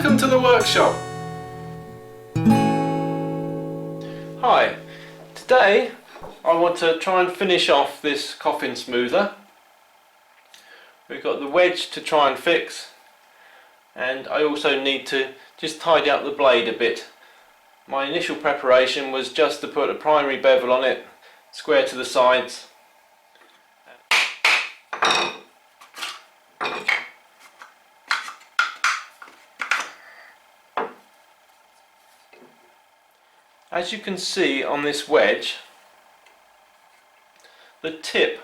Welcome to the workshop. Hi, today I want to try and finish off this coffin smoother. We've got the wedge to try and fix, and I also need to just tidy up the blade a bit. My initial preparation was just to put a primary bevel on it, square to the sides. As you can see on this wedge, the tip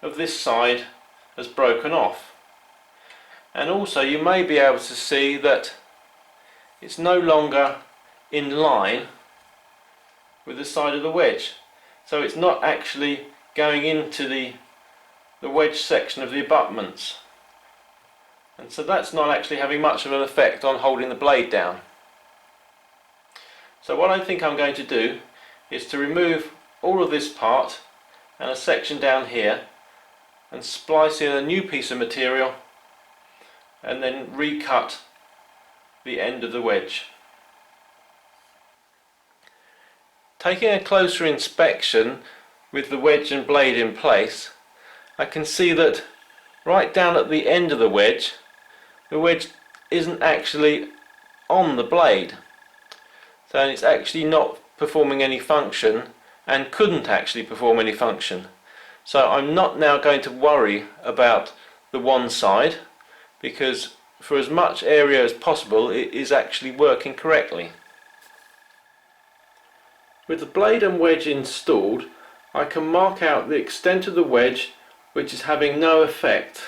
of this side has broken off, and also you may be able to see that it's no longer in line with the side of the wedge, so it's not actually going into the wedge section of the abutments, and so that's not actually having much of an effect on holding the blade down. So what I think I'm going to do is to remove all of this part and a section down here and splice in a new piece of material and then recut the end of the wedge. Taking a closer inspection with the wedge and blade in place, I can see that right down at the end of the wedge isn't actually on the blade. So it's actually not performing any function and couldn't actually perform any function. So I'm not now going to worry about the one side, because for as much area as possible it is actually working correctly. With the blade and wedge installed, I can mark out the extent of the wedge which is having no effect.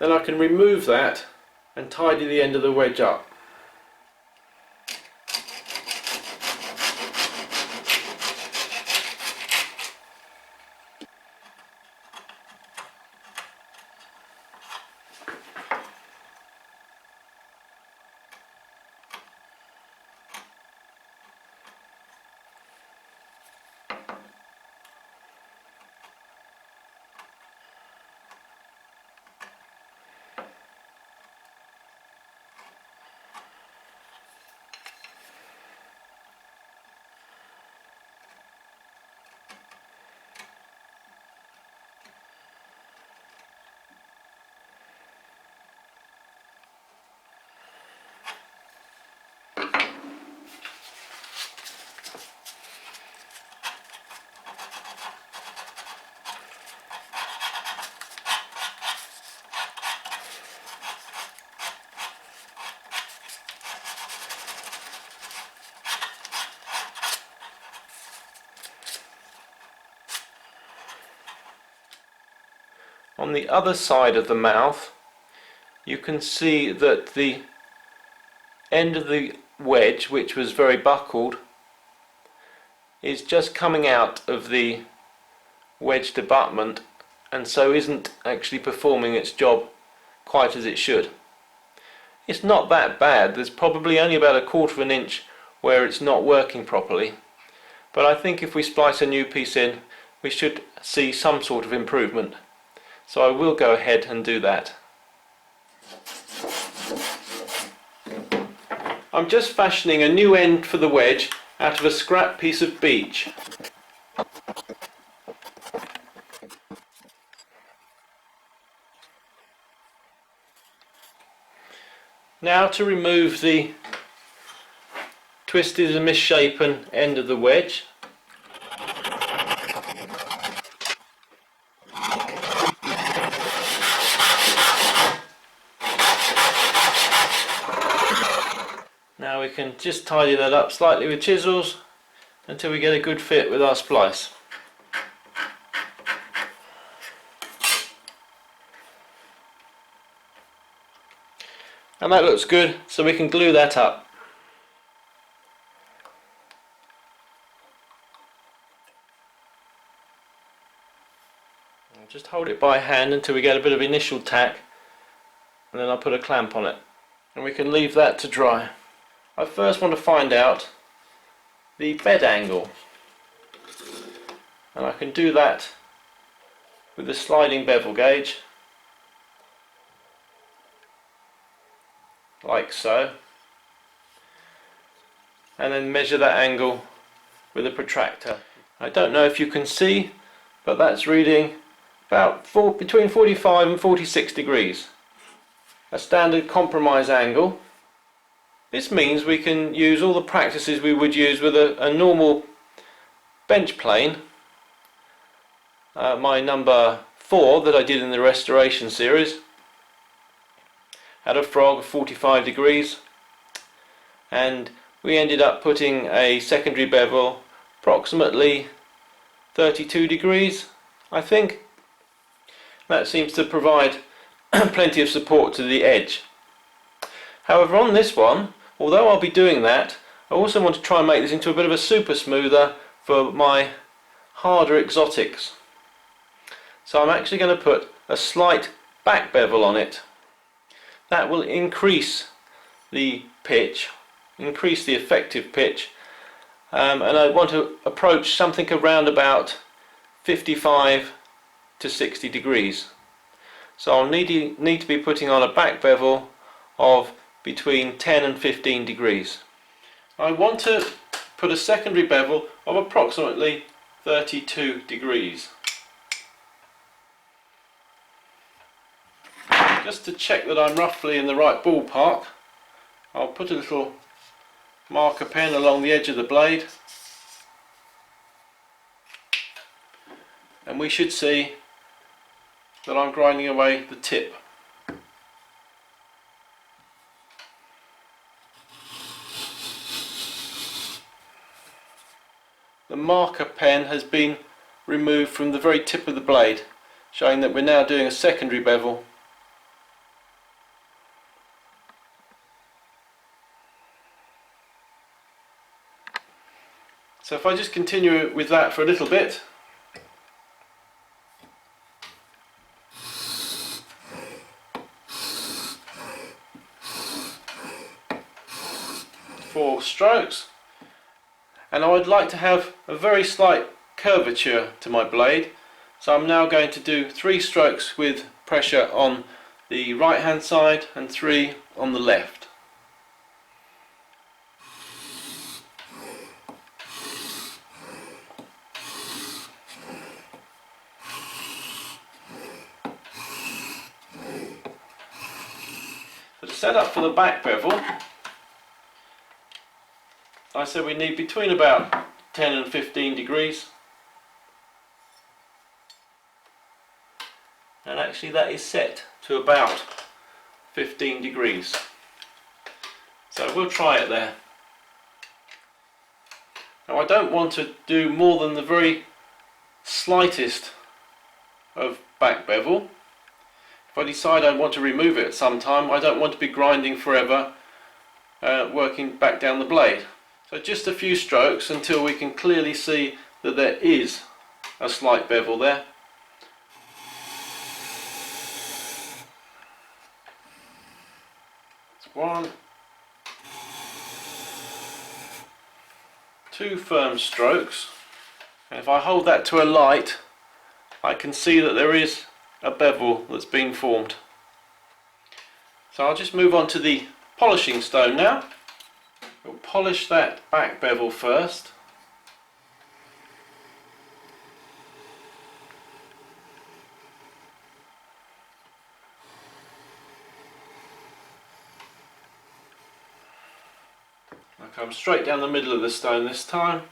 Then I can remove that and tidy the end of the wedge up. On the other side of the mouth, you can see that the end of the wedge, which was very buckled, is just coming out of the wedged abutment, and so isn't actually performing its job quite as it should. It's not that bad. There's probably only about 1/4 of an inch where it's not working properly, but I think if we splice a new piece in, we should see some sort of improvement. So I will go ahead and do that. I'm just fashioning a new end for the wedge out of a scrap piece of beech. Now to remove the twisted and misshapen end of the wedge. Now we can just tidy that up slightly with chisels until we get a good fit with our splice. And that looks good, so we can glue that up. And just hold it by hand until we get a bit of initial tack, and then I'll put a clamp on it. And we can leave that to dry. I first want to find out the bed angle, and I can do that with the sliding bevel gauge, like so, and then measure that angle with a protractor. I don't know if you can see, but that's reading about between 45 and 46 degrees. A standard compromise angle. This means we can use all the practices we would use with a normal bench plane. My number 4 that I did in the restoration series had a frog of 45 degrees, and we ended up putting a secondary bevel approximately 32 degrees, I think. That seems to provide plenty of support to the edge. However, on this one, although I'll be doing that, I also want to try and make this into a bit of a super smoother for my harder exotics. So I'm actually going to put a slight back bevel on it. That will increase the pitch, increase the effective pitch, and I want to approach something around about 55 to 60 degrees. So I'll need to be putting on a back bevel of between 10 and 15 degrees. I want to put a secondary bevel of approximately 32 degrees. Just to check that I'm roughly in the right ballpark, I'll put a little marker pen along the edge of the blade, and we should see that I'm grinding away the tip. The marker pen has been removed from the very tip of the blade, showing that we're now doing a secondary bevel. So if I just continue with that for a little bit, four strokes, and I would like to have a very slight curvature to my blade, so I'm now going to do 3 strokes with pressure on the right hand side and 3 on the left. So to set up for the back bevel, I said we need between about 10 and 15 degrees, and actually that is set to about 15 degrees. So we'll try it there. Now I don't want to do more than the very slightest of back bevel. If I decide I want to remove it at some time, I don't want to be grinding forever, working back down the blade. So just a few strokes until we can clearly see that there is a slight bevel there. That's 1, 2 firm strokes, and if I hold that to a light, I can see that there is a bevel that's been formed. So I'll just move on to the polishing stone now. We'll polish that back bevel first. I'll come straight down the middle of the stone this time.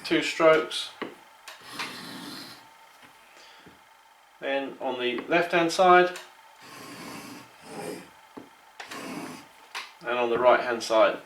2 strokes. Then on the left hand side and on the right hand side.